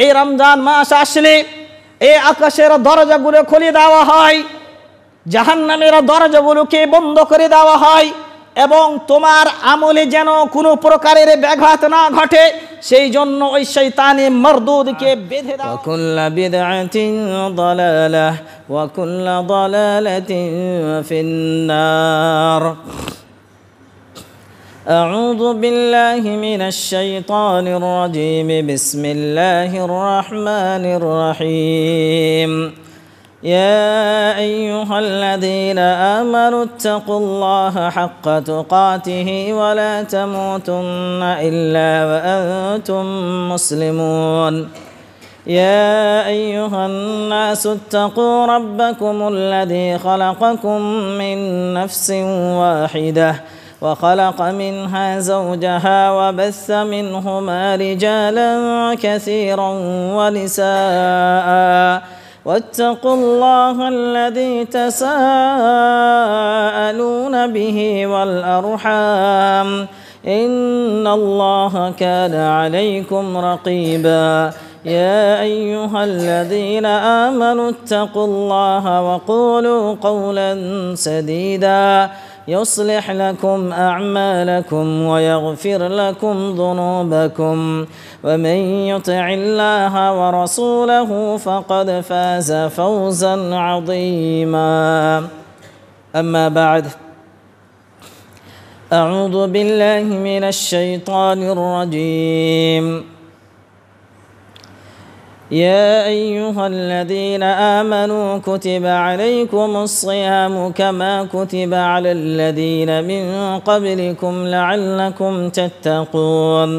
এই রমজান মাস আসলে এই আকাশের দরজাগুলো খুলে দেওয়া হয়, জাহান্নামের দরজাগুলোকে বন্ধ করে দেওয়া হয়, এবং তোমার আমলে যেন কোনো প্রকারের ব্যাঘাত না ঘটে সেই জন্য ওই শয়তানি মারদুদকে বেঁধে দাও। ওয়া কুল্লু বিদআতিন দালালাহ ওয়া কুল্লু দালালাতিন ফিন্নার। أعوذ بالله من الشيطان الرجيم. بسم الله الرحمن الرحيم. يا أيها الذين آمنوا اتقوا الله حق تقاته ولا تموتن إلا وأنتم مسلمون. يا أيها الناس اتقوا ربكم الذي خلقكم من نفس واحدة وخلق منها زوجها وبث منهما رجالا كثيرا ونساء واتقوا الله الذي تساءلون به والأرحام إن الله كان عليكم رقيبا. يا أيها الذين آمنوا اتقوا الله وقولوا قولا سديدا يصلح لكم أعمالكم ويغفر لكم ذنوبكم ومن يطع الله ورسوله فقد فاز فوزا عظيما. أما بعد، أعوذ بالله من الشيطان الرجيم. يا أيها الذين آمنوا كتب عليكم الصيام كما كتب على الذين من قبلكم لعلكم تتقون.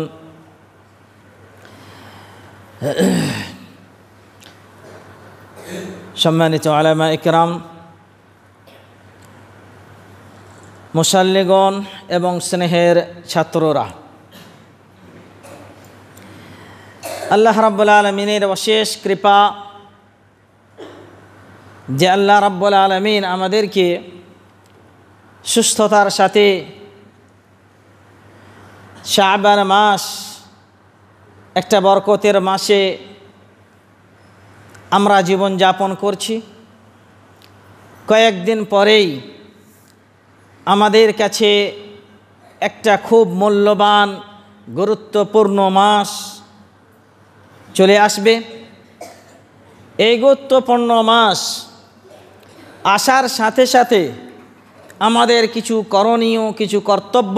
সম্মানিত উলামা ইকরাম, মুসাল্লিগণ এবং স্নেহের ছাত্ররা, আল্লাহ রাব্বুল আলামিনের অশেষ কৃপা যে আল্লাহ রাব্বুল আলামিন আমাদেরকে সুস্থতার সাথে শাবান মাস, একটা বরকতের মাসে আমরা জীবন যাপন করছি। কয়েকদিন পরেই আমাদের কাছে একটা খুব মূল্যবান গুরুত্বপূর্ণ মাস চলে আসবে। এই গুরুত্বপূর্ণ মাস আসার সাথে সাথে আমাদের কিছু করণীয়, কিছু কর্তব্য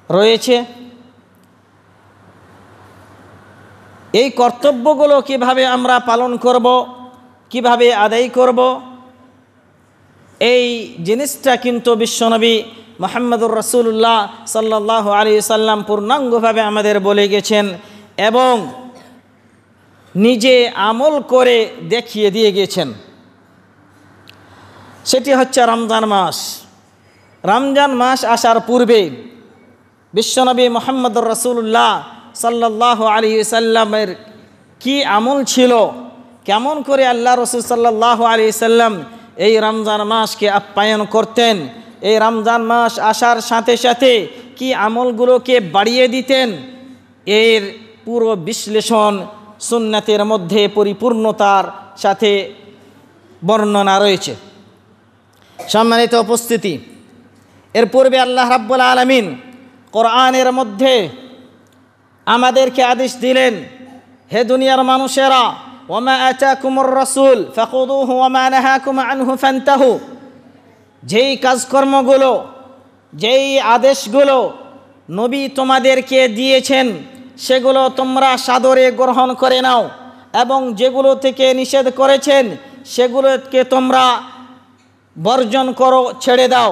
রয়েছে। এই কর্তব্যগুলো কিভাবে আমরা পালন করব, কিভাবে আদায় করব, এই জিনিসটা কিন্তু বিশ্বনবী মুহাম্মদুর রাসূলুল্লাহ সাল্লাল্লাহু আলাইহি সাল্লাম পূর্ণাঙ্গভাবে আমাদের বলে গেছেন এবং নিজে আমল করে দেখিয়ে দিয়ে গেছেন। সেটি হচ্ছে রমজান মাস। রমজান মাস আসার পূর্বে বিশ্বনবী মুহাম্মদুর রাসূলুল্লাহ সাল্লাল্লাহু আলাইহি সাল্লামের কি আমল ছিল, কেমন করে আল্লাহ রাসূল সাল্লাল্লাহু আলাইহি সাল্লাম এই রমজান মাসকে আপ্যায়ন করতেন, এই রমজান মাস আসার সাথে সাথে কি আমলগুলোকে বাড়িয়ে দিতেন, এর পুরো বিশ্লেষণ সুন্নাতের মধ্যে পরিপূর্ণতার সাথে বর্ণনা রয়েছে। সম্মানিত উপস্থিতি, এর পূর্বে আল্লাহ রাব্বুল আলামিন কোরআনের মধ্যে আমাদেরকে আদেশ দিলেন, হে দুনিয়ার মানুষেরা, ওয়ামা আতাকুমুর রাসূল ফাখুযুহু ওয়ামা নাহাকুম আনহু ফান্তাহু, যেই কাজকর্মগুলো, যেই আদেশগুলো নবী তোমাদেরকে দিয়েছেন সেগুলো তোমরা সাদরে গ্রহণ করে নাও, এবং যেগুলো থেকে নিষেধ করেছেন সেগুলোকে তোমরা বর্জন করো, ছেড়ে দাও।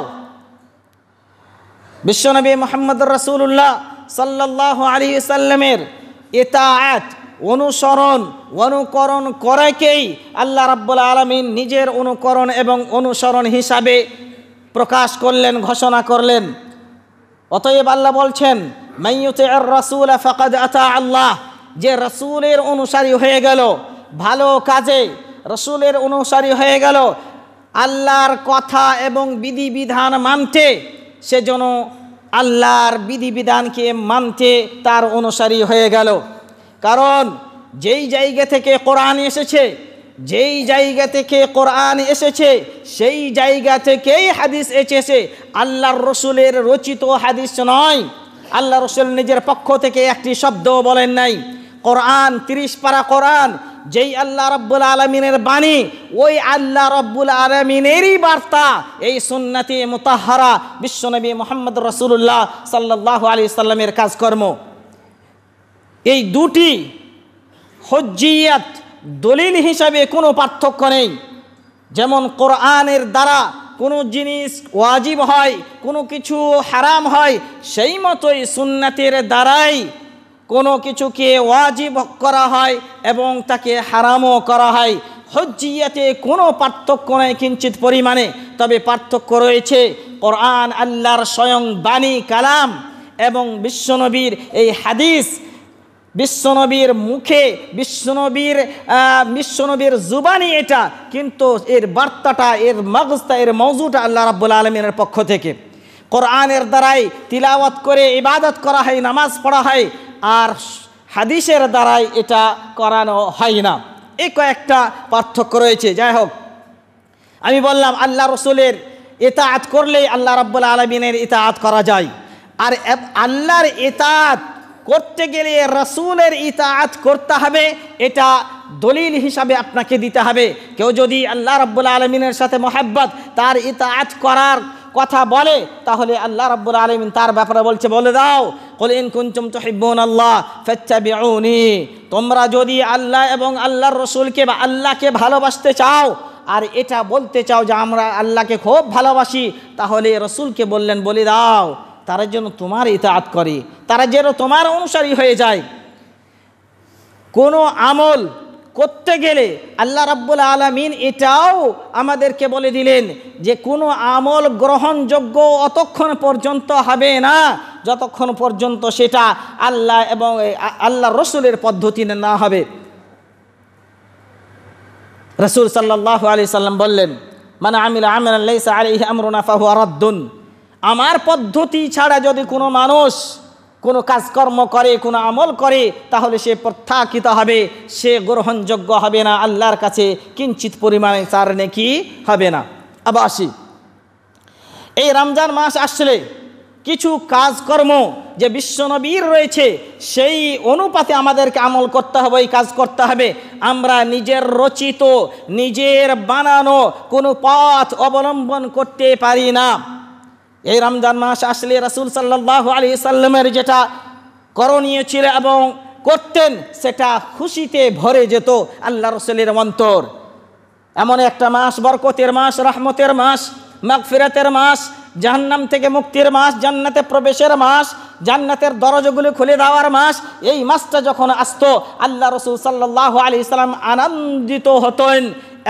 বিশ্বনবী মুহাম্মদুর রাসূলুল্লাহ সাল্লাল্লাহু আলাইহি সাল্লামের ইতাআত, অনুসরণ, অনুকরণ করাকেই আল্লাহ রাব্বুল আলামিন নিজের অনুকরণ এবং অনুসরণ হিসাবে প্রকাশ করলেন, ঘোষণা করলেন। অতএব আল্লাহ বলছেন, মাইয়ুতি'র রাসূল ফাকাদ আতা আল্লাহ, যে রাসূলের অনুসারী হয়ে গেল, ভালো কাজে রাসূলের অনুসারী হয়ে গেল, আল্লাহর কথা এবং বিধিবিধান মানতে, সেজন্য আল্লাহর বিধিবিধানকে মানতে তার অনুসারী হয়ে গেল। কারণ যেই জায়গা থেকে কোরআন এসেছে, যেই জায়গা থেকে কোরআন এসেছে সেই জায়গা থেকেই হাদিস এসেছে। আল্লাহর রসুলের রচিত হাদিস নয়। আল্লাহ রসুল নিজের পক্ষ থেকে একটি শব্দও বলেন নাই। কোরআন 30 পারা কোরআন, যেই আল্লাহ রাব্বুল আলামিনের বাণী, ওই আল্লাহ রাব্বুল আলামিনেরই বার্তা এই সুন্নতে মুতাহহারা বিশ্বনবী মুহাম্মদ রাসূলুল্লাহ সাল্লাল্লাহু আলাইহি সাল্লামের কাজকর্ম। এই দুটি হুজ্জিয়াত দলিল হিসাবে কোনো পার্থক্য নেই। যেমন কোরআনের দ্বারা কোনো জিনিস ওয়াজিব হয়, কোনো কিছু হারাম হয়, সেই মতোই সুন্নাতের দ্বারাই কোনো কিছুকে ওয়াজিব করা হয় এবং তাকে হারামও করা হয়। হুজ্জিয়াতে কোনো পার্থক্য নেই কিঞ্চিত পরিমাণে, তবে পার্থক্য রয়েছে কোরআন আল্লাহর স্বয়ং বাণী কালাম এবং বিশ্বনবীর এই হাদিস, বিশ্বনবীর মুখে বিশ্বনবীর জুবানি এটা, কিন্তু এর বার্তাটা, এর মগজটা, এর মওজুটা আল্লাহ রাব্বুল আলামিনের পক্ষ থেকে। কোরআনের দ্বারাই তিলাওয়াত করে ইবাদত করা হয়, নামাজ পড়া হয়, আর হাদিসের দ্বারাই এটা করানো হয় না। এই কয়েকটা পার্থক্য রয়েছে। যাই হোক, আমি বললাম আল্লাহ রসুলের ইতাআত করলেই আল্লাহ রাব্বুল আলামিনের ইতাআত করা যায়। আর আল্লাহর ইতাআত করতে গেলে রাসূলের ইতাআত করতে হবে, এটা দলিল হিসাবে আপনাকে দিতে হবে। কেউ যদি আল্লাহ রাব্বুল আলামিনের সাথে মহব্বত, তার ইতাআত করার কথা বলে, তাহলে আল্লাহ রাব্বুল আলামিন তার ব্যাপারে বলছে, বলে দাও কুল ইন কুনতুম তুহিব্বুনাল্লাহ ফাত্তাবিউনি, তোমরা যদি আল্লাহ এবং আল্লাহর রাসূলকে বা আল্লাহকে ভালোবাসতে চাও আর এটা বলতে চাও যে আমরা আল্লাহকে খুব ভালোবাসি, তাহলে রাসূলকে বললেন বলে দাও তারা যেন তোমার ইতাআত করে, তারা যেন তোমার অনুসারী হয়ে যায়। কোনো আমল করতে গেলে আল্লাহ রাব্বুল আলামিন এটাও আমাদেরকে বলে দিলেন যে কোনো আমল গ্রহণযোগ্য অতক্ষণ পর্যন্ত হবে না যতক্ষণ পর্যন্ত সেটা আল্লাহ এবং আল্লাহর রাসূলের পদ্ধতি না হবে। রাসূল সাল্লাল্লাহু আলাইহি সাল্লাম বললেন, মান আমিলা আমালান লাইসা আলাইহি আমরুনা ফাহুয়া রাদ্দুন, আমার পদ্ধতি ছাড়া যদি কোনো মানুষ কোনো কাজকর্ম করে, কোনো আমল করে, তাহলে সে প্রত্যাখ্যাত হবে, সে গ্রহণযোগ্য হবে না, আল্লাহর কাছে কিঞ্চিত পরিমাণে তার নেকি হবে না। আবার আসি, এই রমজান মাস আসলে কিছু কাজকর্ম যে বিশ্বনবীর রয়েছে সেই অনুপাতে আমাদেরকে আমল করতে হবে, এই কাজ করতে হবে। আমরা নিজের রচিত, নিজের বানানো কোনো পথ অবলম্বন করতে পারি না। এই রমজান মাস আসলে রাসূল সাল্লাল্লাহু আলাইহি সাল্লামের যেটা করণীয় ছিল এবং করতেন সেটা খুশিতে ভরে যেত আল্লাহ রাসূলের অন্তর। এমন একটা মাস, বরকতের মাস, রহমতের মাস, মাগফিরাতের মাস, জাহান্নাম থেকে মুক্তির মাস, জান্নাতে প্রবেশের মাস, জান্নাতের দরজাগুলো খুলে দেওয়ার মাস। এই মাসটা যখন আসতো আল্লাহ রাসূল সাল্লাল্লাহু আলাইহি সাল্লাম আনন্দিত হতেন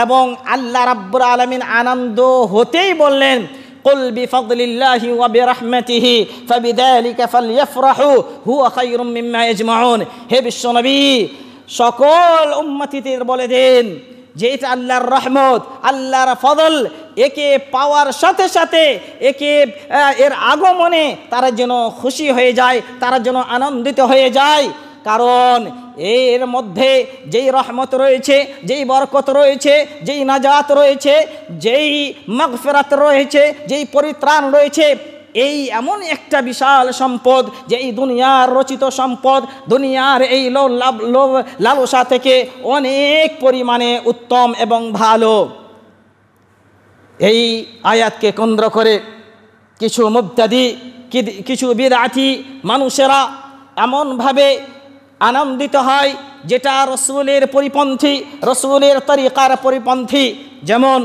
এবং আল্লাহ রাব্বুল আলামিন আনন্দ হতেই বললেন, কুল বিফাদলিল্লাহি ওয়া বিরহমাতিহি ফাবিযালিকা ফালইফরাহু হুয়া খায়রুম মিম্মা ইয়াজমাউন। হে বিশ্বনবী, সকল উম্মতিদের বলে দেন যে এটা আল্লাহর রহমত, আল্লাহর ফজল, একে পাওয়ার সাথে সাথে এর আগমনে তারা যেন খুশি হয়ে যায়, তারা যেন আনন্দিত হয়ে যায়। কারণ এর মধ্যে যেই রহমত রয়েছে, যেই বরকত রয়েছে, যেই নাজাত রয়েছে, যেই মাগফিরাত রয়েছে, যেই পরিত্রাণ রয়েছে, এই এমন একটা বিশাল সম্পদ যে এই দুনিয়ার রচিত সম্পদ, দুনিয়ার এই লালসা থেকে অনেক পরিমাণে উত্তম এবং ভালো। এই আয়াতকে কেন্দ্র করে কিছু মুবতাদি, কিছু বিদআতি মানুষেরা এমনভাবে আনন্দিত হয় যেটা রসুলের পরিপন্থী, রসুলের তরিকার পরিপন্থী। যেমন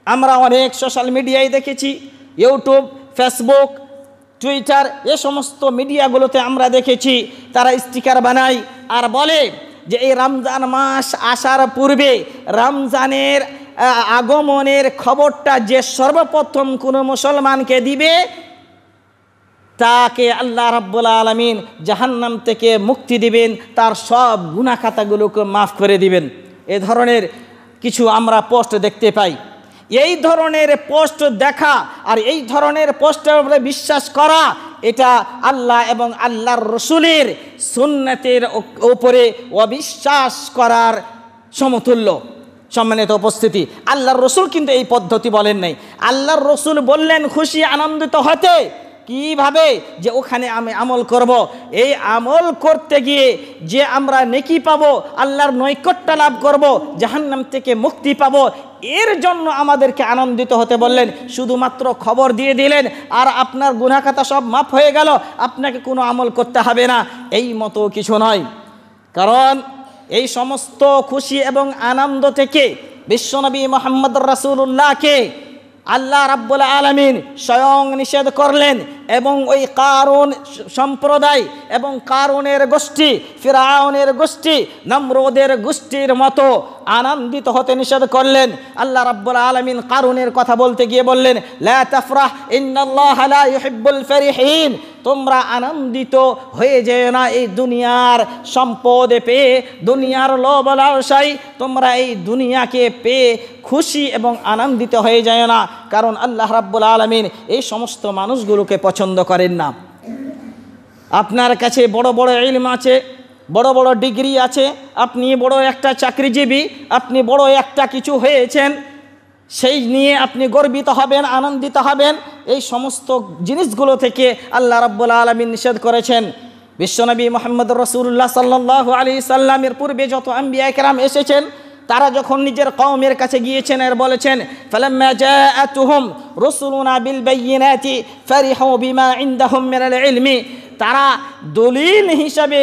আমরা অনেক সোশ্যাল মিডিয়ায় দেখেছি, ইউটিউব, ফেসবুক, টুইটার, এ সমস্ত মিডিয়াগুলোতে আমরা দেখেছি তারা স্টিকার বানায় আর বলে যে এই রমজান মাস আসার পূর্বে রমজানের আগমনের খবরটা যে সর্বপ্রথম কোনো মুসলমানকে দিবে তাকে আল্লাহ রাব্বুল আলামিন জাহান্নাম থেকে মুক্তি দিবেন, তার সব গুনাহ খাতাগুলোকে মাফ করে দিবেন। এ ধরনের কিছু আমরা পোস্ট দেখতে পাই। এই ধরনের পোস্ট দেখা আর এই ধরনের পোস্টের উপরে বিশ্বাস করা, এটা আল্লাহ এবং আল্লাহর রসুলের সুন্নতের উপরে অবিশ্বাস করার সমতুল্য। সম্মানিত উপস্থিতি, আল্লাহর রসুল কিন্তু এই পদ্ধতি বলেন নাই। আল্লাহর রসুল বললেন খুশি আনন্দিত হতে। কিভাবে? যে ওখানে আমি আমল করব, এই আমল করতে গিয়ে যে আমরা নেকি পাবো, আল্লাহর নৈকট্য লাভ করব, জাহান্নাম থেকে মুক্তি পাবো, এর জন্য আমাদেরকে আনন্দিত হতে বললেন। শুধুমাত্র খবর দিয়ে দিলেন আর আপনার গুনাহ খাতা সব মাফ হয়ে গেল, আপনাকে কোনো আমল করতে হবে না, এই মতো কিছু নয়। কারণ এই সমস্ত খুশি এবং আনন্দ থেকে বিশ্বনবী মুহাম্মদ রাসূলুল্লাহকে আল্লাহ রাব্বুল আলামিন স্বয়ং নিষেধ করলেন এবং ওই কারুন সম্প্রদায় এবং কারুনের গোষ্ঠী, ফিরআউনের গোষ্ঠী, নমরুদের গোষ্ঠীর মতো আনন্দিত হতে নিষেধ করলেন। আল্লাহ রাব্বুল আলামিন কারুনের কথা বলতে গিয়ে বললেন, লা তাফরাহ ইন্নাল্লাহা লা ইউহিব্বুল ফারিহিন, তোমরা আনন্দিত হয়ে যেও না এই দুনিয়ার সম্পদ পেয়ে, দুনিয়ার লোভ লালসায় তোমরা এই দুনিয়াকে পেয়ে খুশি এবং আনন্দিত হয়ে যায় না, কারণ আল্লাহ রাব্বুল আলামিন এই সমস্ত মানুষগুলোকে পছন্দ করেন না। আপনার কাছে বড় বড় ইলম আছে, বড় বড় ডিগ্রি আছে, আপনি বড় একটা চাকরিজীবী, আপনি বড় একটা কিছু হয়েছেন, সেই নিয়ে আপনি গর্বিত হবেন, আনন্দিত হবেন। এই সমস্ত জিনিসগুলো থেকে আল্লাহ রাব্বুল আলামিন নিষেধ করেছেন। বিশ্বনবী মুহাম্মদ রাসূলুল্লাহ সাল্লাল্লাহু আলাইহি সাল্লামের পূর্বে যত আম্বিয়া কেরাম এসেছেন, তারা যখন নিজের কওমের কাছে গিয়েছেন আর বলেছেন, ফালাম্মা জাআতুহুম রুসুলুনা বিল বাইয়িনাতি ফারিহু বিমা ইনদাহুম মিনাল ইলমি, তারা দলিল হিসাবে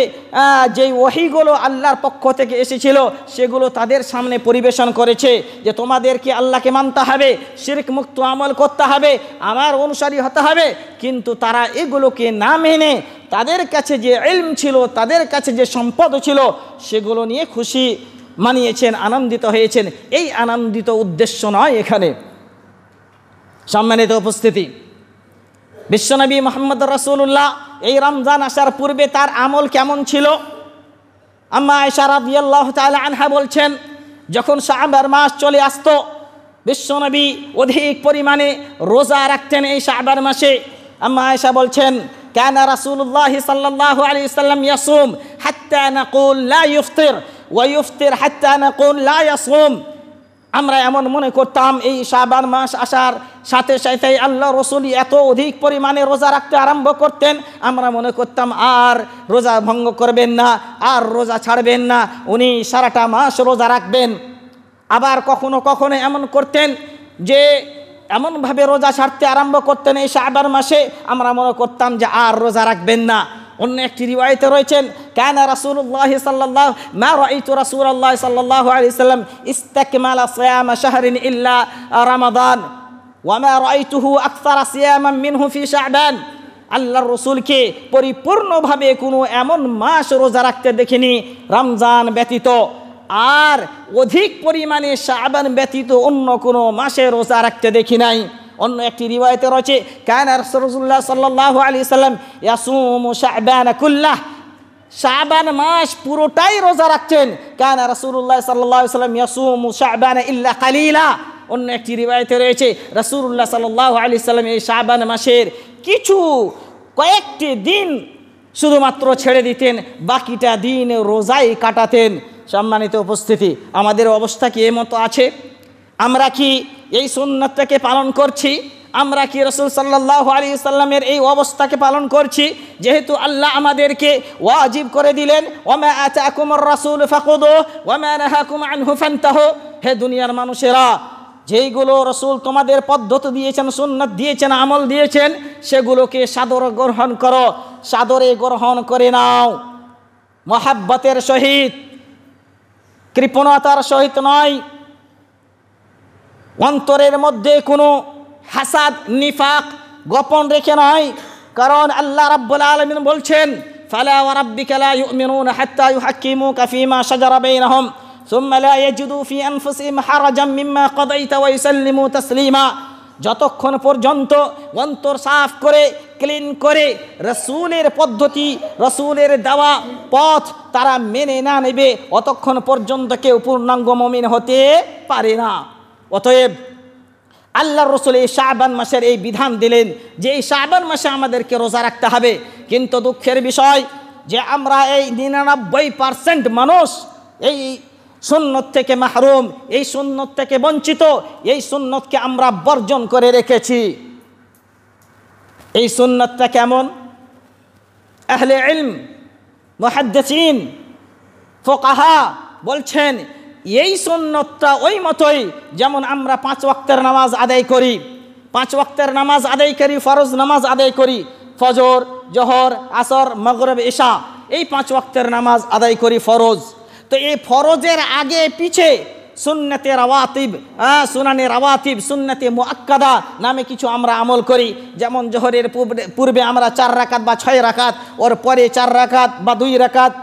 যে ওহীগুলো আল্লাহর পক্ষ থেকে এসেছিল সেগুলো তাদের সামনে পরিবেশন করেছে, যে তোমাদেরকে আল্লাহকে মানতে হবে, শিরক মুক্ত আমল করতে হবে, আমার অনুসারী হতে হবে। কিন্তু তারা এগুলোকে না মেনে তাদের কাছে যে ইলম ছিল, তাদের কাছে যে সম্পদ ছিল, সেগুলো নিয়ে খুশি মানিয়েছেন, আনন্দিত হয়েছেন। এই আনন্দিত উদ্দেশ্য নয় এখানে। সম্মানিত উপস্থিতি, বিশ্বনবী মুহাম্মদ রাসূলুল্লাহ এই রমজান আসার পূর্বে তার আমল কেমন ছিল? আম্মা আয়েশা রাদিয়াল্লাহু তাআলা আনহা বলছেন, যখন শাবান মাস চলে আসতো, বিশ্বনবী অধিক পরিমাণে রোজা রাখতেন এই শাবান মাসে। আম্মা আয়েশা বলছেন, কানা রাসূলুল্লাহ সাল্লাল্লাহু আলাইহি ওয়াসাল্লাম ইয়াসুম হাত্তা নাকুল লা ইফতির ওয়া ইফতির হাত্তা নাকুল লা ইয়াসুম। আমরা এমন মনে করতাম এই শাবান মাস আসার সাথে সাথেই আল্লাহ রসুল এত অধিক পরিমাণে রোজা রাখতে আরম্ভ করতেন, আমরা মনে করতাম আর রোজা ভঙ্গ করবেন না, আর রোজা ছাড়বেন না, উনি সারাটা মাস রোজা রাখবেন। আবার কখনো কখনো এমন করতেন যে এমনভাবে রোজা ছাড়তে আরম্ভ করতেন এই শাবান মাসে, আমরা মনে করতাম যে আর রোজা রাখবেন না। অন্য একটি রিওয়ায়াতে রয়েছেন, কানা রাসূলুল্লাহ সাল্লাল্লাহু মা রাআইতু রাসূলুল্লাহ সাল্লাল্লাহু আলাইহি সাল্লাম ইস্তাকমালা সিয়ামা শাহরিন ইল্লা রমাদান ওয়া মা রাআইতুহু আকসারা সিয়ামান মিনহু ফি শাবান। আল্লাহর রাসূলকে পরিপূর্ণভাবে কোনো এমন মাস রোজা রাখতে দেখিনি রমজান ব্যতীত, আর অধিক পরিমাণে শাবান ব্যতীত অন্য কোনো মাসে রোজা রাখতে দেখি নাই। অন্য একটি রিওয়ায়াতে রয়েছে, কানা রাসূলুল্লাহ সাল্লাল্লাহু আলাইহি সাল্লাম ইয়াসুমু শাবান কুল্লাহ, শাবান মাস পুরোটাই রোজা রাখতেন। কানা রাসূলুল্লাহ সাল্লাল্লাহু আলাইহি সাল্লাম ইয়াসুমু শাবান ইল্লা কালিলা। অন্য একটি রিওয়ায়াতে রয়েছে, রাসূলুল্লাহ সাল্লাল্লাহু আলাইহি সাল্লাম এই শাবান মাসের কয়েকটি দিন শুধুমাত্র ছেড়ে দিতেন, বাকিটা দিন রোজাই কাটাতেন। সম্মানিত উপস্থিতি, আমাদের অবস্থা কি এই মতো আছে? আমরা কি এই সুন্নাতটাকে পালন করছি? আমরা কি রাসূল সাল্লাল্লাহু আলাইহি সাল্লামের এই অবস্থাকে পালন করছি? যেহেতু আল্লাহ আমাদেরকে ওয়াজিব করে দিলেন, ওয়ামা আতাকুমুর রাসূল ফাখুযু ওয়ামা নাহাকুম আনহু ফান্তাহু। হে দুনিয়ার মানুষেরা, যেইগুলো রাসূল তোমাদের পদ্ধতি দিয়েছেন, সুন্নাত দিয়েছেন, আমল দিয়েছেন, সেগুলোকে সাদরে গ্রহণ করো, সাদরে গ্রহণ করে নাও, মহাব্বতের সহিত, কৃপণতার সহিত নয়, অন্তরের মধ্যে কোনো হাসাদ নিফাক গোপন রেখে নয়। কারণ আল্লাহ রাব্বুল আলামিন বলছেন, ফালা ওয়া রাব্বিকা লা ইউমিনুনা হাত্তা ইউহাক্কিমুকা ফীমা শাজারা বাইনাহুম সুম্মা লা ইয়াজিদু ফি আনফুসিহিম হারাজাম মিম্মা কাদাইতা ওয়া ইউসাল্লিমু তাসলিমা। যতক্ষণ পর্যন্ত অন্তর সাফ করে ক্লিন করে রাসূলের পদ্ধতি, রাসূলের দেওয়া পথ তারা মেনে না নেবে, অতক্ষণ পর্যন্ত কেউ পূর্ণাঙ্গ মুমিন হতে পারে না। অতএব আল্লাহর রাসূল এই শাবান মাসের এই বিধান দিলেন যে এই শাবান মাসে আমাদেরকে রোজা রাখতে হবে। কিন্তু দুঃখের বিষয় যে আমরা এই 99% মানুষ এই সুন্নত থেকে মাহরুম, এই সুন্নত থেকে বঞ্চিত, এই সুন্নতকে আমরা বর্জন করে রেখেছি। এই সুন্নতটা কেমন? আহলে ইলম, মুহাদ্দিসিন, ফুকাহা বলছেন এই সুন্নতটা ওই মতোই যেমন আমরা 5 ওয়াক্তের নামাজ আদায় করি, 5 ওয়াক্তের নামাজ আদায় করি, ফরজ নামাজ আদায় করি, ফজর, জোহর, আসর, মাগরিব, ইশা, এই 5 ওয়াক্তের নামাজ আদায় করি ফরজ। তো এই ফরজের আগে পিছে সুন্নতে রাওয়াতিব, সুনানে রাওয়াতিব, সুন্নতে মুআক্কাদা নামে কিছু আমরা আমল করি। যেমন জোহরের পূর্বে আমরা 4 রাকাত বা 6 রাকাত, ওর পরে 4 রাকাত বা 2 রাকাত,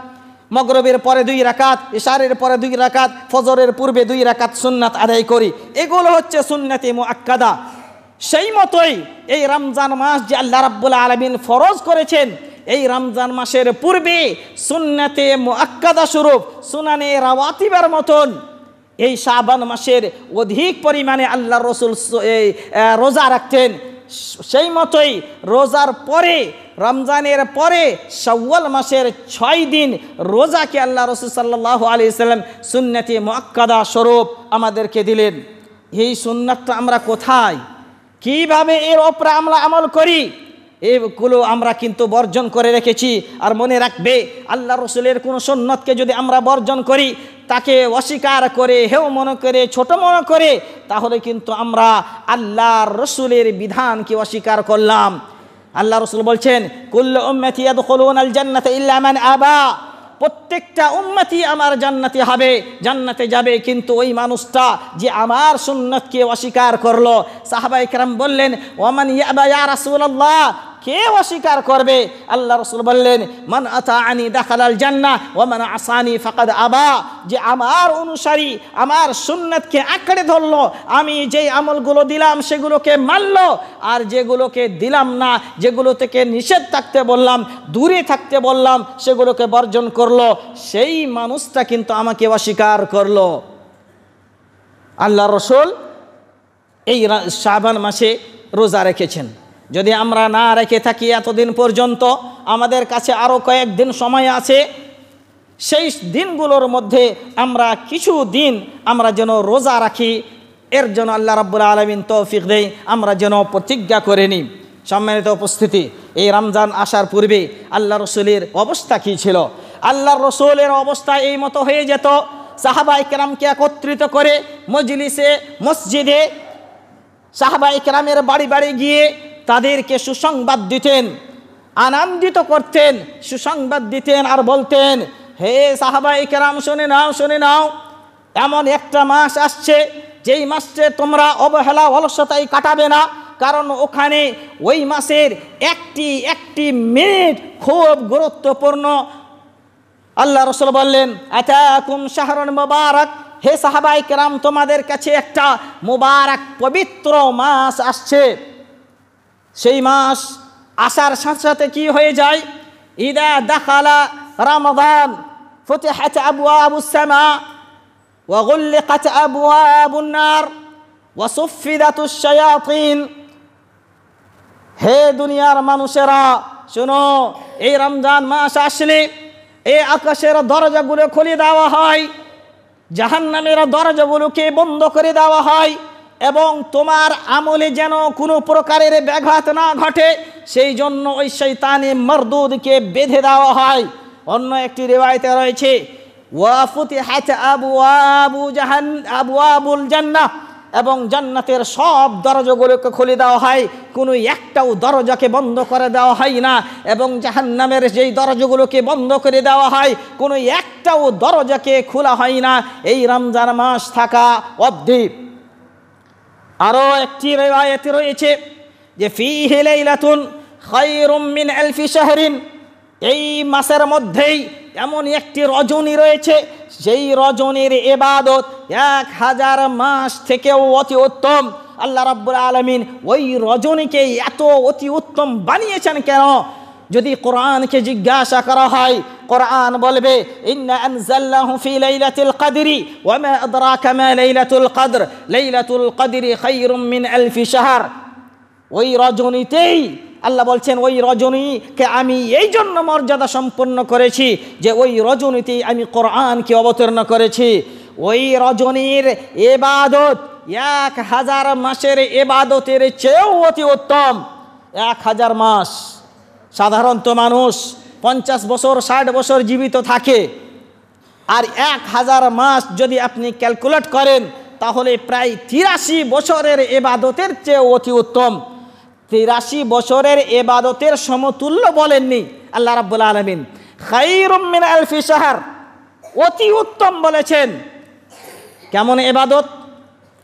মাগরিবের পরে 2 রাকাত, ইশারের পরে 2 রাকাত, ফজরের পূর্বে 2 রাকাত সুন্নাত আদায় করি। এগুলো হচ্ছে সুন্নতে মুআক্কাদা। সেই মতোই এই রমজান মাস যে আল্লাহ রাব্বুল আলামিন ফরজ করেছেন, এই রমজান মাসের পূর্বে সুন্নতে মুআক্কাদা স্বরূপ সুনানে রাওয়াতিবের মতন এই শাবান মাসের অধিক পরিমাণে আল্লাহর রাসূল রোজা রাখতেন। সেই মতোই রোজার পরে, রমজানের পরে শাওয়াল মাসের 6 দিন রোজাকে আল্লাহ রাসূল সাল্লাল্লাহু আলাইহি সাল্লাম সুন্নতে মুআক্কাদা স্বরূপ আমাদেরকে দিলেন। এই সুন্নাতটা আমরা কোথায়, কিভাবে এর ওপরে আমরা আমল করি, এগুলো আমরা কিন্তু বর্জন করে রেখেছি। আর মনে রাখবে, আল্লাহ রসুলের কোনো সুন্নতকে যদি আমরা বর্জন করি, তাকে অস্বীকার করে, হেও মনে করে, ছোট মনে করে, তাহলে কিন্তু আমরা আল্লাহর রসুলের বিধানকে অস্বীকার করলাম। আল্লাহ রসুল বলছেন, কুল্লু উম্মতি ইয়াদখুলুনাল জান্নাতা ইল্লা মান আবা, প্রত্যেকটা উম্মতি আমার জান্নাতে হবে, জান্নাতে যাবে, কিন্তু ওই মানুষটা যে আমার সুন্নতকে অস্বীকার করলো। সাহাবায়ে কেরাম বললেন, ওয়ামান ইয়াবা ইয়া রাসূলুল্লাহ, কে অস্বীকার করবে? আল্লাহ রাসূল বললেন, মান আতাআনি দাখালাল জান্নাহ ওয়া মান আসানি ফাকাদ আবা, যে আমার অনুসারী আমার সুন্নতকে আঁকড়ে ধরলো, আমি যেই আমলগুলো দিলাম সেগুলোকে মানলো, আর যেগুলোকে দিলাম না, যেগুলো থেকে নিষেধ থাকতে বললাম, দূরে থাকতে বললাম, সেগুলোকে বর্জন করলো, সেই মানুষটা কিন্তু আমাকে অস্বীকার করলো। আল্লাহ রাসূল এই শাবান মাসে রোজা রেখেছেন। যদি আমরা না রেখে থাকি এতদিন পর্যন্ত, আমাদের কাছে আরও কয়েকদিন সময় আছে, সেই দিনগুলোর মধ্যে আমরা কিছু দিন আমরা যেন রোজা রাখি, এর জন্য আল্লাহ রাব্বুল আলামিন তৌফিক দেয়, আমরা যেন প্রতিজ্ঞা করে নিই। সম্মানিত উপস্থিতি, এই রমজান আসার পূর্বে আল্লাহ রসুলের অবস্থা কী ছিল? আল্লাহর রসুলের অবস্থা এই মতো হয়ে যেত, সাহাবায়ে কেরামকে একত্রিত করে মজলিসে, মসজিদে সাহাবায়ে কেরামের বাড়ি বাড়ি গিয়ে তাদেরকে সুসংবাদ দিতেন, আনন্দিত করতেন, সুসংবাদ দিতেন আর বলতেন, হে সাহাবায়ে কেরাম, শুনে নাও, শুনে নাও, এমন একটা মাস আসছে যেই মাসে তোমরা অবহেলা অলসতায় কাটাবে না, কারণ ওখানে ওই মাসের একটি মিনিট খুব গুরুত্বপূর্ণ। আল্লাহ রাসূল বললেন, আতাকুম শাহরুন মুবারাক, হে সাহাবায়ে কেরাম, তোমাদের কাছে একটা মুবারক পবিত্র মাস আসছে। সেই মাস আসার সাথে সাথে কি হয়ে যায়? ইদা দাখালা রমাদান ফুতিহাত আবওয়াবুস সামা ওয়া গুল্লিকাত আবওয়াবুন নার ওয়া সুফিদাতুশ শায়াতিন। হে দুনিয়ার মানুষেরা, শোনো, এই রমজান মাস আসলে এই আকাশের দরজাগুলো খুলে দেওয়া হয়, জাহান্নামের দরজাগুলোকে বন্ধ করে দেওয়া হয়, এবং তোমার আমলে যেন কোনো প্রকারের ব্যাঘাত না ঘটে, সেই জন্য ওই শয়তানি মারদুদকে বেঁধে দেওয়া হয়। অন্য একটি রিওয়ায়াতে রয়েছে, ওয়া ফুতিহাত আবওয়াবুল জান্নাহ, এবং জান্নাতের সব দরজাগুলোকে খুলে দেওয়া হয়, কোনো একটাও দরজাকে বন্ধ করে দেওয়া হয় না, এবং জাহান্নামের যেই দরজাগুলোকে বন্ধ করে দেওয়া হয়, কোনো একটাও দরজাকে খোলা হয় না এই রমজান মাস থাকা অবধি। আরও একটি রিওয়ায়াতে রয়েছে যে ফীহি লাইলাতুন খায়রুম মিন আলফি শাহরিন, এই মাসের মধ্যেই এমন একটি রজনী রয়েছে, সেই রজনীর ইবাদত 1000 মাস থেকেও অতি উত্তম। আল্লাহ রাব্বুল আলামিন ওই রজনীকে এত অতি উত্তম বানিয়েছেন কেন? যদি কোরআনকে জিজ্ঞাসা করা হয়, কোরআন বলবে ইন্না আনজালনাহু ফি লাইলাতুল কদরি ওয়া মা আদরাকা মা লাইলাতুল কদর, লাইলাতুল কদরি খায়রুম মিন আলফি শাহর। ওই রজনীতেই আল্লাহ বলছেন, ওই রজনীকে আমি এই জন্য মর্যাদা সম্পন্ন করেছি যে ওই রজনীতেই আমি কোরআনকে অবতীর্ণ করেছি। ওই রজনীর ইবাদত 1000 মাসের ইবাদতের চেয়েও অতি উত্তম। 1000 মাস, সাধারণত মানুষ 50 বছর 60 বছর জীবিত থাকে, আর 1000 মাস যদি আপনি ক্যালকুলেট করেন তাহলে প্রায় 83 বছরের ইবাদতের চেয়ে অতি উত্তম। 83 বছরের ইবাদতের সমতুল্য বলেননি আল্লাহ রাব্বুল আলামিন, খায়রুম মিন আলফি শাহর, অতি উত্তম বলেছেন। কেমন ইবাদত?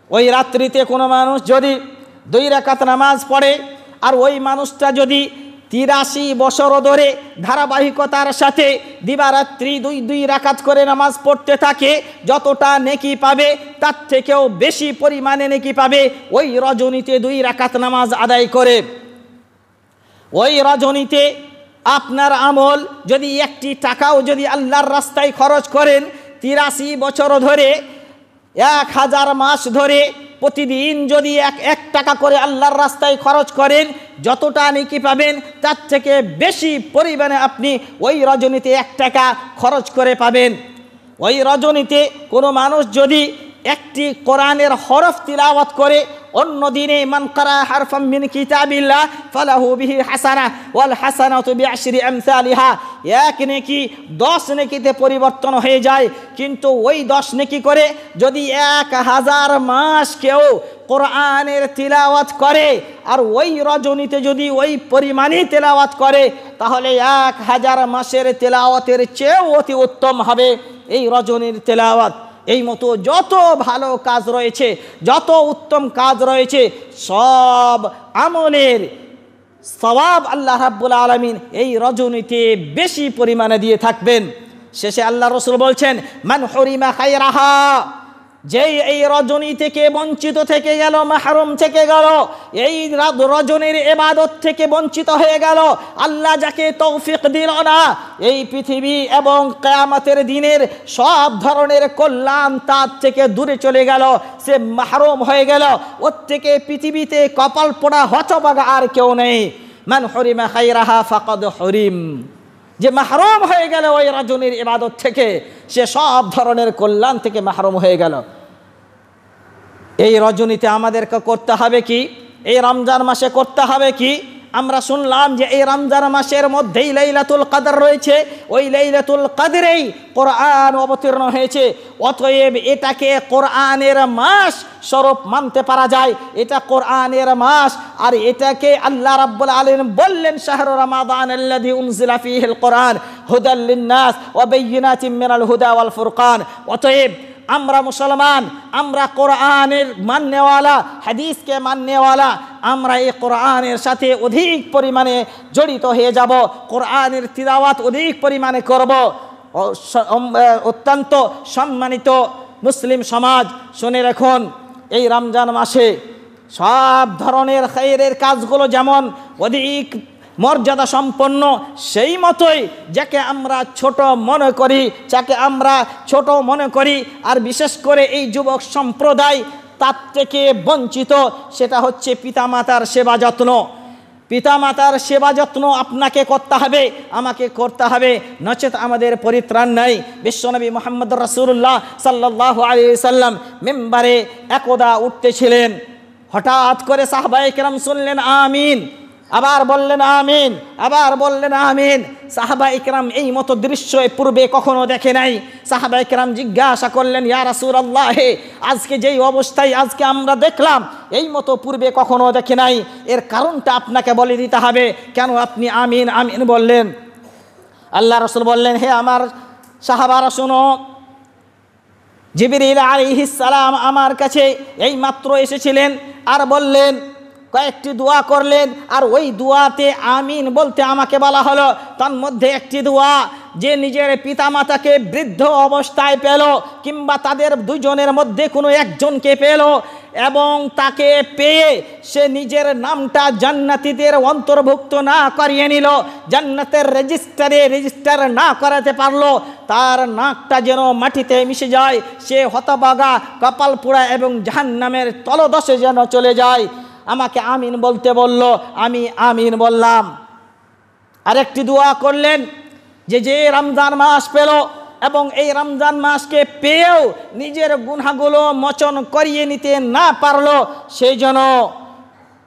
ওই রাত্রিতে কোনো মানুষ যদি 2 রাকাত নামাজ পড়ে, আর ওই মানুষটা যদি 83 বছর ধরে ধারাবাহিকতার সাথে দিবারাত্রি 2 রাকাত করে নামাজ পড়তে থাকে, যতটা নেকি পাবে তার থেকেও বেশি পরিমাণে নেকি পাবে ওই রজনীতে 2 রাকাত নামাজ আদায় করে। ওই রজনীতে আপনার আমল যদি 1 টাকাও যদি আল্লাহর রাস্তায় খরচ করেন, 83 বছর ধরে 1000 মাস ধরে প্রতিদিন যদি 1 টাকা করে আল্লাহর রাস্তায় খরচ করেন, যতটা নেকি পাবেন তার থেকে বেশি পরিমাণে আপনি ওই রজনীতে 1 টাকা খরচ করে পাবেন। ওই রজনীতে কোনো মানুষ যদি 1টি কোরআনের হরফ তিলাওয়াত করে, অন্য দিনে মান কারা হারফাম মিন কিতাবিল্লাহ ফালাহু বিহি হাসানাহ ওয়াল হাসানাতু বিআশরি আমসালিহা, 1 নেকি 10 নেকিতে পরিবর্তন হয়ে যায়। কিন্তু ওই 10 নেকি করে যদি 1000 মাস কেউ কোরআনের তিলাওয়াত করে, আর ওই রজনীতে যদি ওই পরিমাণই তিলাওয়াত করে, তাহলে 1000 মাসের তিলাওয়াতের চেয়েও অতি উত্তম হবে এই রজনীর তিলাওয়াত। এই মতো যত ভালো কাজ রয়েছে, যত উত্তম কাজ রয়েছে, সব আমলের সওয়াব আল্লাহ রাব্বুল আলামিন এই রজনীতে বেশি পরিমাণে দিয়ে থাকবেন। শেষে আল্লাহ রাসূল বলছেন, মান হুরিমা খায়রাহা, যেই এই রজনী থেকে বঞ্চিত থেকে গেল, মাহরুম থেকে গেল, এই রজনীর ইবাদত থেকে বঞ্চিত হয়ে গেল, আল্লাহ যাকে তৌফিক দিল না, এই পৃথিবী এবং কিয়ামতের দিনের সব ধরনের কল্যাণ তার থেকে দূরে চলে গেল, সে মাহরুম হয়ে গেল। ওর থেকে পৃথিবীতে কপাল পোড়া হতভাগা আর কেউ নেই। মান হুরিমা খায়রাহা ফাকাদ হুরিম, যে মাহরুম হয়ে গেল ওই রজনীর ইবাদত থেকে, সে সব ধরনের কল্যাণ থেকে মাহরুম হয়ে গেল। এই রজনীতে আমাদেরকে করতে হবে কি? এই রমজান মাসে করতে হবে কি? আমরা শুনলাম যে এই রমজান মাসের মধ্যেই লাইলাতুল কদর রয়েছে, ওই লাইলাতুল কদরেই কোরআন অবতীর্ণ হয়েছে। অতএব এটাকে কোরআনের মাস স্বরূপ মানতে পারা যায়, এটা কোরআনের মাস। আর এটাকে আল্লাহ রাব্বুল আলামিন বললেন, শাহরু রমাদানাল্লাযী উনজিলা ফীহিল কোরআন হুদাল লিন্নাস ওয়া বাইয়িনাতিম মিনাল হুদা ওয়াল ফুরকান। অতএব আমরা মুসলমান, আমরা কোরআনের মাননেওয়ালা, হাদিসকে মাননেওয়ালা, আমরা এই কোরআনের সাথে অধিক পরিমাণে জড়িত হয়ে যাব, কোরআনের তিলাওয়াত অধিক পরিমাণে করব। অত্যন্ত সম্মানিত মুসলিম সমাজ, শুনে রাখুন, এই রমজান মাসে সব ধরনের খায়রের কাজগুলো যেমন অধিক মর্যাদা সম্পন্ন, সেই মতোই যাকে আমরা ছোট মনে করি, যাকে আমরা ছোট মনে করি, আর বিশেষ করে এই যুবক সম্প্রদায় তার থেকে বঞ্চিত, সেটা হচ্ছে পিতামাতার সেবা যত্ন। পিতামাতার সেবা যত্ন আপনাকে করতে হবে, আমাকে করতে হবে, নচেত আমাদের পরিত্রাণ নাই। বিশ্বনবী মুহাম্মদ রাসূলুল্লাহ সাল্লাল্লাহু আলাইহি ওয়াসাল্লাম মিম্বারে একদা উঠতেছিলেন, হঠাৎ করে সাহাবায়ে কেরাম শুনলেন আমিন, আবার বললেন আমিন, আবার বললেন আমিন। সাহাবায়ে কেরাম এই মতো দৃশ্য পূর্বে কখনো দেখে নাই। সাহাবায়ে কেরাম জিজ্ঞাসা করলেন, ইয়া রাসূলুল্লাহ, আজকে যেই অবস্থায় আজকে আমরা দেখলাম, এই মতো পূর্বে কখনো দেখে নাই, এর কারণটা আপনাকে বলে দিতে হবে, কেন আপনি আমিন আমিন বললেন? আল্লাহ রাসূল বললেন, হে আমার সাহাবারা শোনো, জিবরিল আলাইহিস সালাম আমার কাছে এই মাত্র এসেছিলেন, আর বললেন, কয়েকটি দোয়া করলেন, আর ওই দোয়াতে আমিন বলতে আমাকে বলা হলো। তার মধ্যে একটি দোয়া, যে নিজের পিতামাতাকে বৃদ্ধ অবস্থায় পেল, কিংবা তাদের দুজনের মধ্যে কোনো একজনকে পেল, এবং তাকে পেয়ে সে নিজের নামটা জান্নাতীদের অন্তর্ভুক্ত না করিয়ে নিল, জান্নাতের রেজিস্টার না করাতে পারলো, তার নাকটা যেন মাটিতে মিশে যায়, সে হতভাগা, কপাল পোড়া এবং জাহান্নামের তলদেশে যেন চলে যায়। আমাকে আমিন বলতে বলল, আমি আমিন বললাম। আরেকটি দোয়া করলেন যে রমজান মাস পেল এবং এই রমজান মাসকে পেয়েও নিজের গুনাহগুলো মোচন করিয়ে নিতে না পারলো, সেই জন্য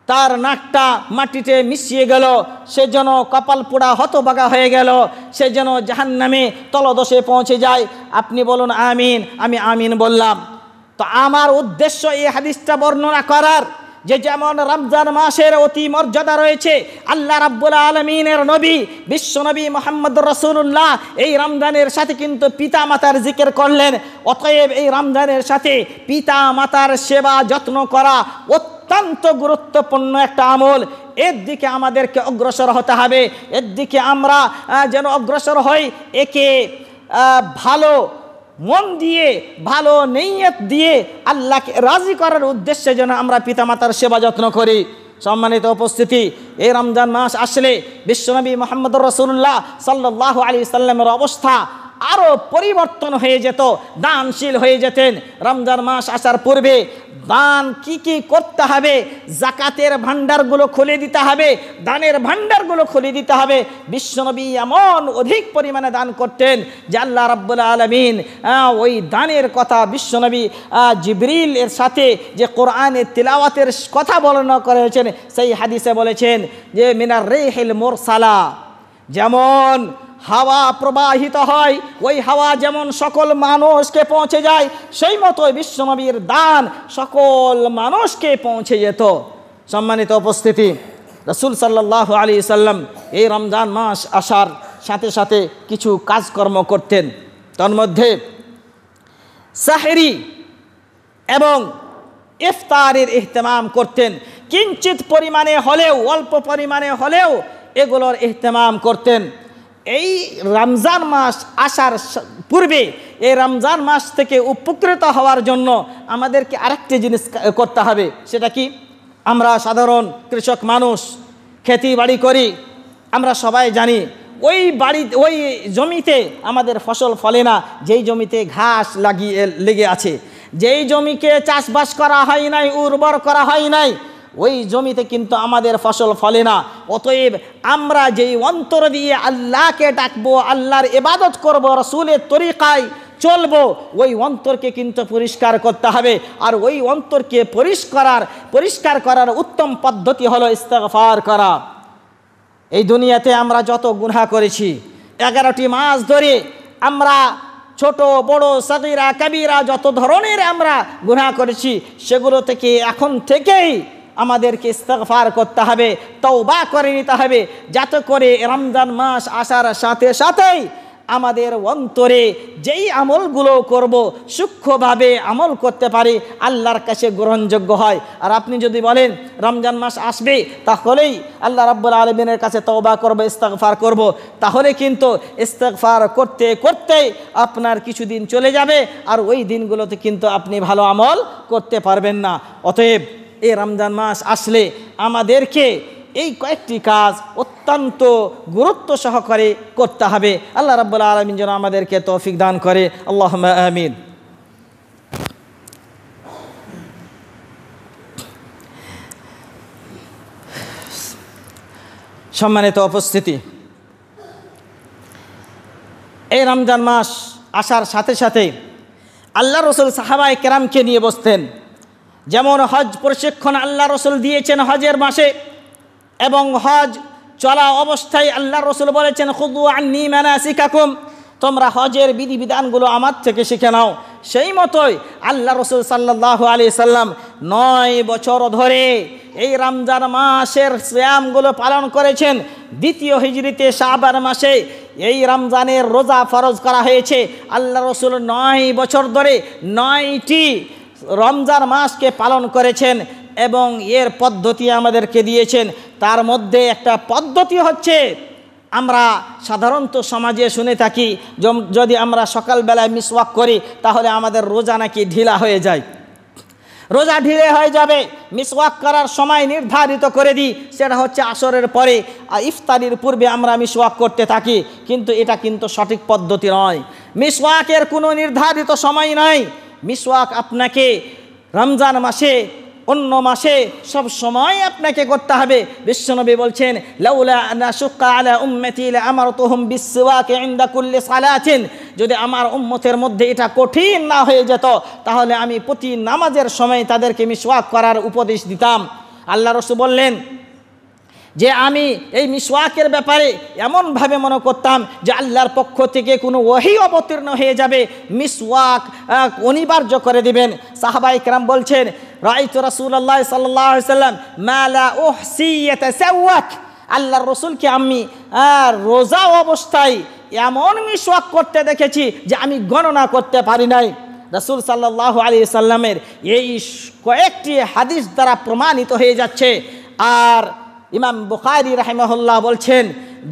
তার নাকটা মাটিতে মিশিয়ে গেল, সে যেন কপাল পোড়া হতভাগা হয়ে গেল, সে যেন জাহান্নামে তলদেশে পৌঁছে যায়। আপনি বলুন আমিন। আমি আমিন বললাম। তো আমার উদ্দেশ্য এই হাদিসটা বর্ণনা করার যে যেমন রমজান মাসের অতি মর্যাদা রয়েছে, আল্লাহ রাব্বুল আলামিনের নবী বিশ্বনবী মুহাম্মদুর রাসূলুল্লাহ এই রমজানের সাথে কিন্তু পিতা মাতার জিকির করলেন। অতএব এই রমজানের সাথে পিতা মাতার সেবা যত্ন করা অত্যন্ত গুরুত্বপূর্ণ একটা আমল। এর দিকে আমাদেরকে অগ্রসর হতে হবে, এর দিকে আমরা যেন অগ্রসর হই, একে ভালো মন দিয়ে, ভালো নিয়ত দিয়ে আল্লাহকে রাজি করার উদ্দেশ্যে যেন আমরা পিতামাতার সেবা যত্ন করি। সম্মানিত উপস্থিতি, এই রমজান মাস আসলে বিশ্বনবী মুহাম্মদুর রাসূলুল্লাহ সাল্লাল্লাহু আলাইহি সাল্লামের অবস্থা আরও পরিবর্তন হয়ে যেত, দানশীল হয়ে যেতেন। রমজান মাস আসার পূর্বে দান কি করতে হবে, জাকাতের ভান্ডারগুলো খুলে দিতে হবে, দানের ভান্ডারগুলো খুলে দিতে হবে। বিশ্বনবী এমন অধিক পরিমাণে দান করতেন যে আল্লাহ রাব্বুল আলামিন ওই দানের কথা বিশ্বনবী জিবরিল এর সাথে যে কোরআনের তিলাওয়াতের কথা বর্ণনা করেছেন, সেই হাদিসে বলেছেন যে মিনার রিহিল মুরসালা, যেমন হাওয়া প্রবাহিত হয়, ওই হাওয়া যেমন সকল মানুষকে পৌঁছে যায়, সেই মতোই বিশ্বনবীর দান সকল মানুষকে পৌঁছে যেত। সম্মানিত উপস্থিতি, রাসূল সাল্লাল্লাহু আলাইহি সাল্লাম এই রমজান মাস আসার সাথে সাথে কিছু কাজকর্ম করতেন। তার মধ্যে সাহরি এবং ইফতারের ইহতেমাম করতেন। কিঞ্চিত পরিমাণে হলেও, অল্প পরিমাণে হলেও এগুলোর ইহতেমাম করতেন। এই রমজান মাস আসার পূর্বে এই রমজান মাস থেকে উপকৃত হওয়ার জন্য আমাদেরকে আরেকটি জিনিস করতে হবে। সেটা কি? আমরা সাধারণ কৃষক মানুষ, খেতি বাড়ি করি, আমরা সবাই জানি ওই জমিতে আমাদের ফসল ফলে না, যেই জমিতে ঘাস লেগে আছে, যেই জমিকে চাষবাস করা হয় নাই, উর্বর করা হয় নাই, ওই জমিতে কিন্তু আমাদের ফসল ফলে না। অতএব আমরা যেই অন্তর দিয়ে আল্লাহকে ডাকবো, আল্লাহর ইবাদত করব, রাসূলের তরিকায় চলবো, ওই অন্তরকে কিন্তু পরিষ্কার করতে হবে। আর ওই অন্তরকে পরিষ্কার করার উত্তম পদ্ধতি হলো ইস্তিগফার করা। এই দুনিয়াতে আমরা যত গুনাহ করেছি, 11টি মাস ধরে আমরা ছোট বড় সগীরা কবিরা যত ধরনের আমরা গুনাহ করেছি, সেগুলো থেকে এখন থেকেই আমাদেরকে ইস্তিগফার করতে হবে, তওবা করে নিতে হবে, যাতে করে রমজান মাস আসার সাথে সাথেই আমাদের অন্তরে যেই আমলগুলো করব সূক্ষ্মভাবে আমল করতে পারি, আল্লাহর কাছে গ্রহণযোগ্য হয়। আর আপনি যদি বলেন রমজান মাস আসবে তাহলেই আল্লাহ রাব্বুল আলামিনের কাছে তওবা করব, ইস্তিগফার করব, তাহলে কিন্তু ইস্তিগফার করতে করতে আপনার কিছুদিন চলে যাবে, আর ওই দিনগুলোতে কিন্তু আপনি ভালো আমল করতে পারবেন না। অতএব এই রমজান মাস আসলে আমাদেরকে এই কয়েকটি কাজ অত্যন্ত গুরুত্ব সহকারে করতে হবে। আল্লাহ রাব্বুল আলামিন যেন আমাদেরকে তৌফিক দান করে। আল্লাহুম্মা আমিন। সম্মানিত উপস্থিতি, এই রমজান মাস আসার সাথে সাথে আল্লাহ রাসূল সাহাবায়ে কেরামকে নিয়ে বসতেন। যেমন হজ প্রশিক্ষণ আল্লাহ রাসূল দিয়েছেন হজের মাসে, এবং হজ চলা অবস্থায় আল্লাহ রাসূল বলেছেন খুযু আন্নী মানাসিকাকুম, তোমরা হজের বিধিবিধানগুলো আমার থেকে শিখে নাও। সেই মতোই আল্লাহ রাসূল সাল্লাল্লাহু আলাইহি সাল্লাম 9 বছর ধরে এই রমজান মাসের সিয়ামগুলো পালন করেছেন। দ্বিতীয় হিজরিতে শাবান মাসে এই রমজানের রোজা ফরজ করা হয়েছে। আল্লাহ রাসূল 9 বছর ধরে 9টি রমজান মাসকে পালন করেছেন এবং এর পদ্ধতি আমাদেরকে দিয়েছেন। তার মধ্যে একটা পদ্ধতি হচ্ছে, আমরা সাধারণত সমাজে শুনে থাকি যদি আমরা সকালবেলায় মিসওয়াক করি তাহলে আমাদের রোজা নাকি ঢিলা হয়ে যায়। রোজা ঢিলে হয়ে যাবে। মিসওয়াক করার সময় নির্ধারিত করে দিই, সেটা হচ্ছে আসরের পরে, আর ইফতারির পূর্বে আমরা মিসওয়াক করতে থাকি, কিন্তু এটা কিন্তু সঠিক পদ্ধতি নয়। মিসওয়াকের কোনো নির্ধারিত সময় নাই। মিসওয়াক আপনাকে রমজান মাসে, অন্য মাসে সব সময় আপনাকে করতে হবে। বিশ্বনবী বলছেন, লাউলা আন আশুক্কা আলা উম্মতি লাআমারতুহুম বিসওয়াক ইনদা কুল্লি সালাতিন, যদি আমার উম্মতের মধ্যে এটা কঠিন না হয়ে যেত, তাহলে আমি প্রতি নামাজের সময় তাদেরকে মিসওয়াক করার উপদেশ দিতাম। আল্লাহ রাসূল বললেন যে আমি এই মিসওয়াকের ব্যাপারে এমনভাবে মনে করতাম যে আল্লাহর পক্ষ থেকে কোনো ওহী অবতীর্ণ হয়ে যাবে, মিসওয়াক অনিবার্য করে দিবেন। সাহাবায়ে কেরাম বলছেন, রাআইতু রাসূলুল্লাহ সাল্লাল্লাহু আলাইহি ওয়াসাল্লাম মা লা উহসি ইয়াতাসাওয়াক, আল্লাহর রাসূলকে আমি রোজা অবস্থায় এমন মিসওয়াক করতে দেখেছি যে আমি গণনা করতে পারি নাই। রাসূল সাল্লাল্লাহু আলাইহি ওয়াসাল্লামের এই কয়েকটি হাদিস দ্বারা প্রমাণিত হয়ে যাচ্ছে। আর ইমাম বুখারী রাহিমাহুল্লাহ বলছেন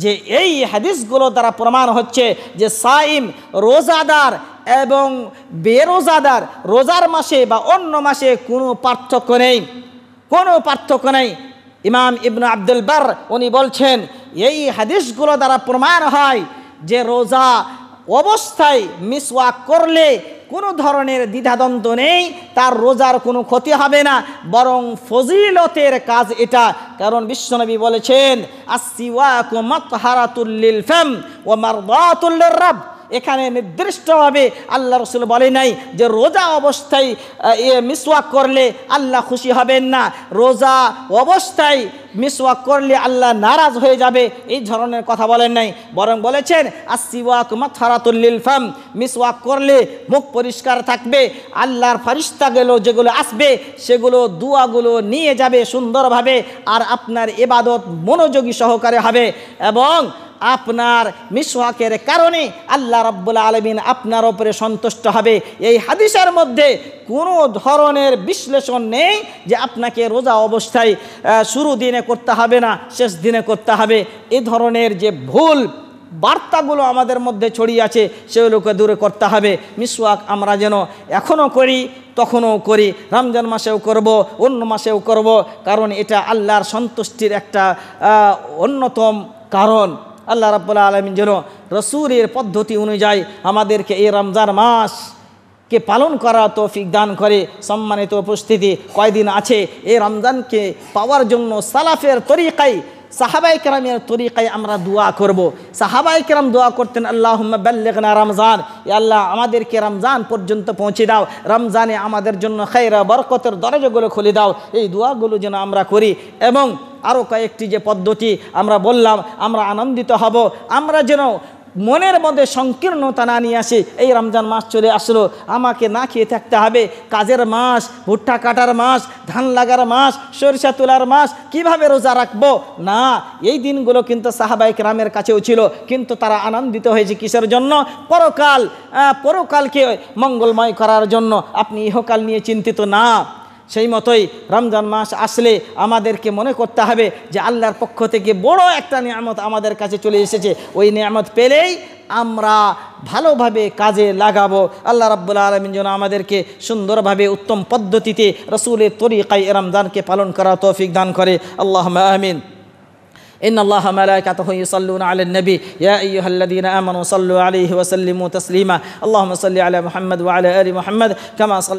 যে এই হাদিসগুলো দ্বারা প্রমাণ হচ্ছে যে সাইম, রোজাদার এবং বেরোজাদার, রোজার মাসে বা অন্য মাসে কোনো পার্থক্য নেই, কোনো পার্থক্য নেই। ইমাম ইবনে আব্দুল বার উনি বলছেন এই হাদিসগুলো দ্বারা প্রমাণ হয় যে রোজা অবস্থায় মিসওয়াক করলে কোনো ধরনের দ্বিধাদ্বন্দ্ব নেই, তার রোজার কোনো ক্ষতি হবে না, বরং ফজিলতের কাজ এটা। কারণ বিশ্বনবী বলেছেন, আসসিওয়াকু মাতহারাতুল লিল ফাম ওয়া মারদাতুল লির-রাব। এখানে নির্দিষ্টভাবে আল্লাহ রাসূল বলে নাই যে রোজা অবস্থায় মিসওয়াক করলে আল্লাহ খুশি হবেন না, রোজা অবস্থায় মিসওয়াক করলে আল্লাহ নারাজ হয়ে যাবে, এই ধরনের কথা বলেন নাই। বরং বলেছেন আসসিওয়াকু মাতহারাতুল লিল ফাম, মিসওয়াক করলে মুখ পরিষ্কার থাকবে, আল্লাহর ফেরেশতাগুলো যেগুলো আসবে সেগুলো দুয়াগুলো নিয়ে যাবে সুন্দরভাবে, আর আপনার ইবাদত মনোযোগী সহকারে হবে, এবং আপনার মিসওয়াকের কারণে আল্লাহ রাব্বুল আলামিন আপনার উপরে সন্তুষ্ট হবে। এই হাদিসের মধ্যে কোনো ধরনের বিশ্লেষণ নেই যে আপনাকে রোজা অবস্থায় শুরু দিনে করতে হবে না, শেষ দিনে করতে হবে। এই ধরনের যে ভুল বার্তাগুলো আমাদের মধ্যে ছড়িয়ে আছে সেগুলোকে দূরে করতে হবে। মিসওয়াক আমরা যেন এখনও করি, তখনও করি, রমজান মাসেও করব, অন্য মাসেও করব, কারণ এটা আল্লাহর সন্তুষ্টির একটা অন্যতম কারণ। আল্লাহ রাব্বুল আলামিন যেন রাসূলের পদ্ধতি অনুযায়ী আমাদেরকে এই রমজান মাসকে পালন করার তৌফিক দান করে। সম্মানিত উপস্থিতি, কয়দিন আছে এই রমজানকে পাওয়ার জন্য সালাফের তরিকায়, সাহাবায়ে কেরামের তরিকায় আমরা দোয়া করব। সাহাবায়ে কেরাম দোয়া করতেন, আল্লাহুম্মা বাল্লিগনা রমজান, ইয়া আল্লাহ আমাদেরকে রমজান পর্যন্ত পৌঁছে দাও, রমজানে আমাদের জন্য খায়রা বরকতের দরজাগুলো খুলে দাও। এই দোয়াগুলো যেন আমরা করি, এবং আরও কয়েকটি যে পদ্ধতি আমরা বললাম, আমরা আনন্দিত হব। আমরা যেন মনের মধ্যে সংকীর্ণতা না নিয়ে আসি। এই রমজান মাস চলে আসলো, আমাকে না খেয়ে থাকতে হবে, কাজের মাস, ভুট্টা কাটার মাস, ধান লাগার মাস, সরিষা তোলার মাস, কিভাবে রোজা রাখবো? না, এই দিনগুলো কিন্তু সাহাবায়ে কেরামের কাছেও ছিল, কিন্তু তারা আনন্দিত হয়েছে কিসের জন্য? পরকালকে মঙ্গলময় করার জন্য। আপনি ইহকাল নিয়ে চিন্তিত না। সেই মতোই রমজান মাস আসলে আমাদেরকে মনে করতে হবে যে আল্লাহর পক্ষ থেকে বড় একটা নিয়ামত আমাদের কাছে চলে এসেছে, ওই নিয়ামত পেলেই আমরা ভালোভাবে কাজে লাগাবো। আল্লাহ রাব্বুল আলামিন যেন আমাদেরকে সুন্দরভাবে উত্তম পদ্ধতিতে রাসূলের তরিকায় রমজানকে পালন করার তৌফিক দান করে। আল্লাহুম্মা আমিন। إن الله ملائكته يصلون على النبي يا أيها الذين آمنوا صلوا عليه وسلموا تسليما اللهم صل على محمد وعلى آل محمد كما صلى